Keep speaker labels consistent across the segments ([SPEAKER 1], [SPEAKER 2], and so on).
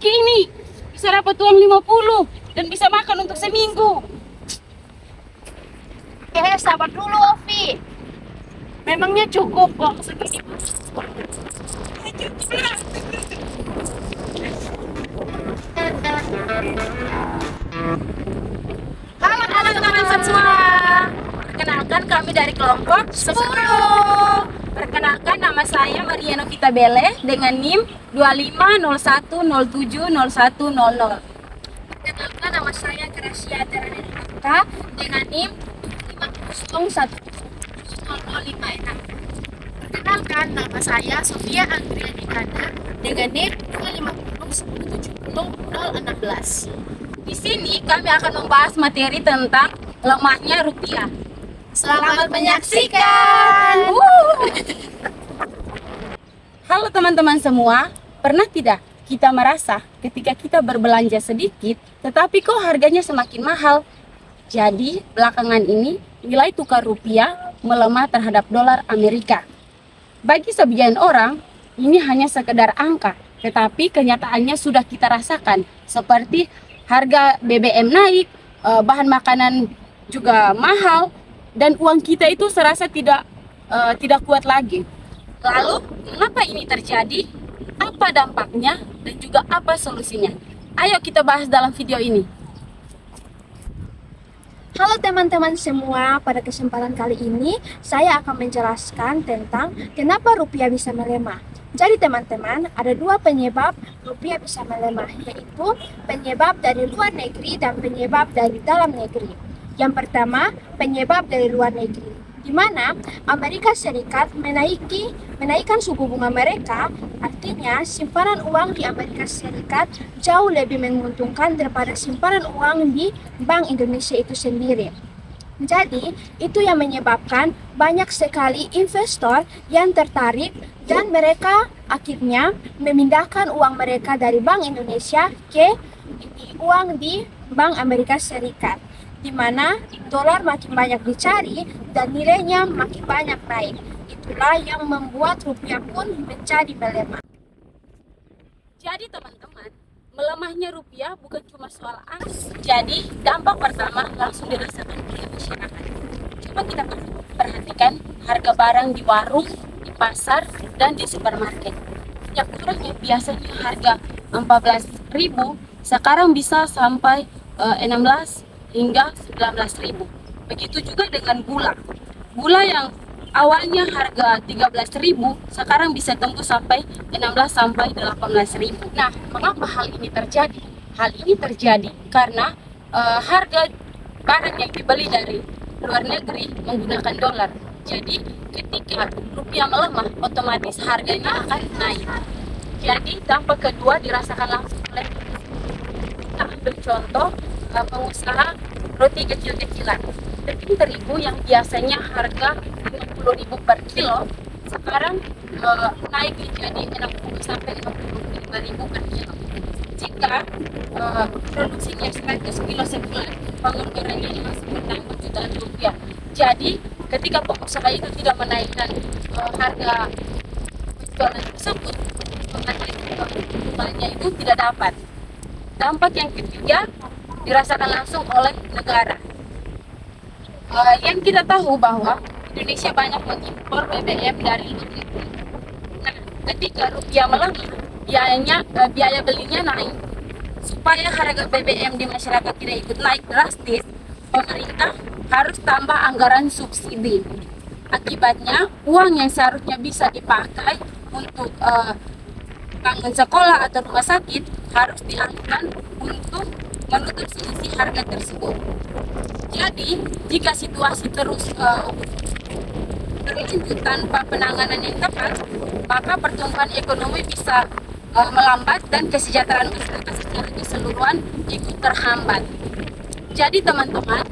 [SPEAKER 1] sedikit ini bisa dapat uang 50 dan bisa makan untuk seminggu.
[SPEAKER 2] Sabar dulu, Ovi.
[SPEAKER 1] Memangnya cukup uang segini? Cukuplah.
[SPEAKER 2] Halo teman-teman semua. Perkenalkan kami dari kelompok 10.
[SPEAKER 1] Perkenalkan, nama saya Maria Novita Bele dengan NIM 2501070100.
[SPEAKER 2] Perkenalkan nama saya Gracia Teranelita dengan NIM 5011056. Perkenalkan nama saya Sofia Andrea Dikana dengan NIM 250107016.
[SPEAKER 1] Di sini kami akan membahas materi tentang lemahnya rupiah.
[SPEAKER 2] Selamat menyaksikan.
[SPEAKER 1] Halo teman-teman semua, pernah tidak kita merasa ketika kita berbelanja sedikit, tetapi kok harganya semakin mahal? Jadi belakangan ini nilai tukar rupiah melemah terhadap dolar Amerika. Bagi sebagian orang, ini hanya sekedar angka, tetapi kenyataannya sudah kita rasakan, seperti harga BBM naik, bahan makanan juga mahal, dan uang kita itu serasa tidak kuat lagi. Lalu, mengapa ini terjadi? Apa dampaknya dan juga apa solusinya? Ayo kita bahas dalam video ini.
[SPEAKER 2] Halo teman-teman semua, pada kesempatan kali ini saya akan menjelaskan tentang kenapa rupiah bisa melemah. Jadi teman-teman, ada dua penyebab rupiah bisa melemah, yaitu penyebab dari luar negeri dan penyebab dari dalam negeri. Yang pertama, penyebab dari luar negeri, di mana Amerika Serikat menaikkan suku bunga mereka. Artinya simpanan uang di Amerika Serikat jauh lebih menguntungkan daripada simpanan uang di Bank Indonesia itu sendiri. Jadi itu yang menyebabkan banyak sekali investor yang tertarik dan mereka akhirnya memindahkan uang mereka dari Bank Indonesia ke uang di Bank Amerika Serikat, di mana dolar makin banyak dicari dan nilainya makin banyak naik. Itulah yang membuat rupiah pun menjadi melemah.
[SPEAKER 1] Jadi teman-teman, melemahnya rupiah bukan cuma soal angka. Jadi dampak pertama langsung dirasakan oleh masyarakat. Coba kita perhatikan harga barang di warung, di pasar, dan di supermarket. Yang kurangnya biasanya harga 14.000, sekarang bisa sampai 16 hingga 19.000. Begitu juga dengan gula. Gula yang awalnya harga 13.000 sekarang bisa tembus sampai 16 sampai 18.000. Nah, mengapa hal ini terjadi? Hal ini terjadi karena harga barang yang dibeli dari luar negeri menggunakan dolar. Jadi, ketika rupiah melemah, otomatis harganya akan naik. Jadi, dampak kedua dirasakan langsung oleh kita ambil contoh pengusaha roti kecil-kecilan. Tepung terigu yang biasanya harga 50.000 per kilo sekarang naik menjadi 60 sampai 65.000 per kilo. Jika produksinya 100 kilo sebulan, pengorbanannya masih bertambah jutaan rupiah. Jadi ketika pengusaha itu tidak menaikkan harga penjualan tersebut, otomatis keuntungannya itu tidak dapat. Dampak yang ketiga dirasakan langsung oleh negara. Yang kita tahu bahwa Indonesia banyak mengimpor BBM dari luar negeri. Nah, ketika rupiah melemah, biaya belinya naik. Supaya harga BBM di masyarakat tidak ikut naik drastis, pemerintah harus tambah anggaran subsidi. Akibatnya, uang yang seharusnya bisa dipakai untuk bangun sekolah atau rumah sakit harus dialihkan untuk menutup selisih harga tersebut. Jadi, jika situasi terus berlanjut tanpa penanganan yang tepat, maka pertumbuhan ekonomi bisa melambat dan kesejahteraan masyarakat secara keseluruhan ikut terhambat. Jadi teman-teman,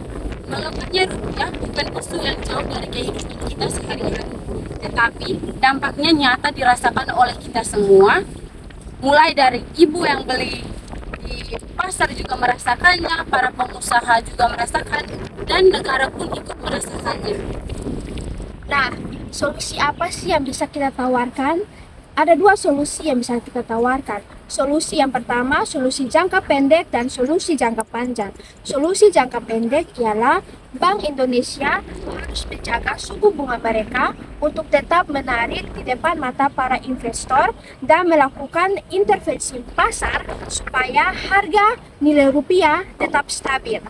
[SPEAKER 1] melemahnya rupiah bukan isu yang jauh dari kehidupan kita sehari-hari, tetapi dampaknya nyata dirasakan oleh kita semua, mulai dari ibu yang beli di pasar juga merasakannya, para pengusaha juga merasakan, dan negara pun ikut merasakannya.
[SPEAKER 2] Nah, solusi apa sih yang bisa kita tawarkan? Ada dua solusi yang bisa kita tawarkan. solusi yang pertama, solusi jangka pendek dan solusi jangka panjang. Solusi jangka pendek ialah Bank Indonesia harus menjaga suku bunga mereka untuk tetap menarik di depan mata para investor dan melakukan intervensi pasar supaya harga nilai rupiah tetap stabil.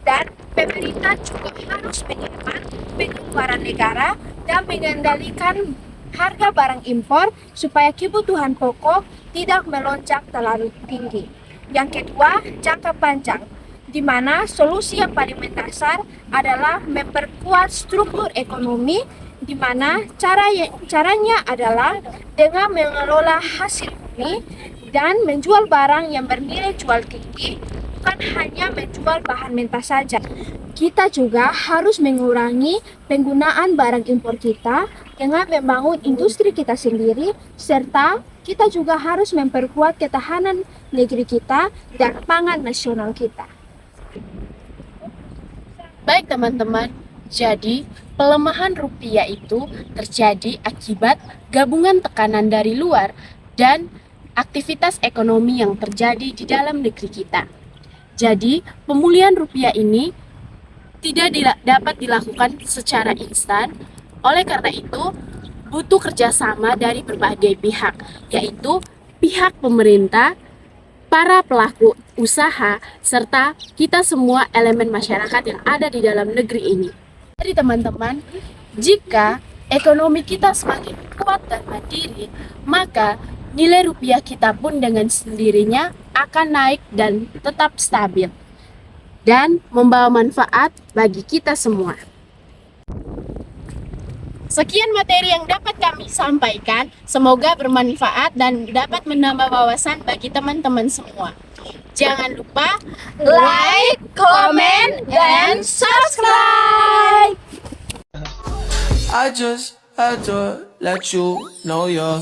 [SPEAKER 2] Dan pemerintah juga harus menghemat pengeluaran negara dan mengendalikan harga barang impor supaya kebutuhan pokok tidak melonjak terlalu tinggi. Yang kedua, jangka panjang, di mana solusi yang paling mendasar adalah memperkuat struktur ekonomi, di mana caranya adalah dengan mengelola hasil bumi dan menjual barang yang bernilai jual tinggi, bukan hanya menjual bahan mentah saja. Kita juga harus mengurangi penggunaan barang impor kita dengan membangun industri kita sendiri, serta kita juga harus memperkuat ketahanan negeri kita dan pangan nasional kita.
[SPEAKER 1] Baik teman-teman, jadi pelemahan rupiah itu terjadi akibat gabungan tekanan dari luar dan aktivitas ekonomi yang terjadi di dalam negeri kita. Jadi, pemulihan rupiah ini tidak dapat dilakukan secara instan. Oleh karena itu, butuh kerjasama dari berbagai pihak, yaitu pihak pemerintah, para pelaku usaha, serta kita semua elemen masyarakat yang ada di dalam negeri ini. Jadi teman-teman, jika ekonomi kita semakin kuat dan mandiri, maka nilai rupiah kita pun dengan sendirinya akan naik dan tetap stabil dan membawa manfaat bagi kita semua. Sekian materi yang dapat kami sampaikan, semoga bermanfaat dan dapat menambah wawasan bagi teman-teman semua. Jangan lupa like, comment, dan subscribe!
[SPEAKER 3] I just had to let you know you're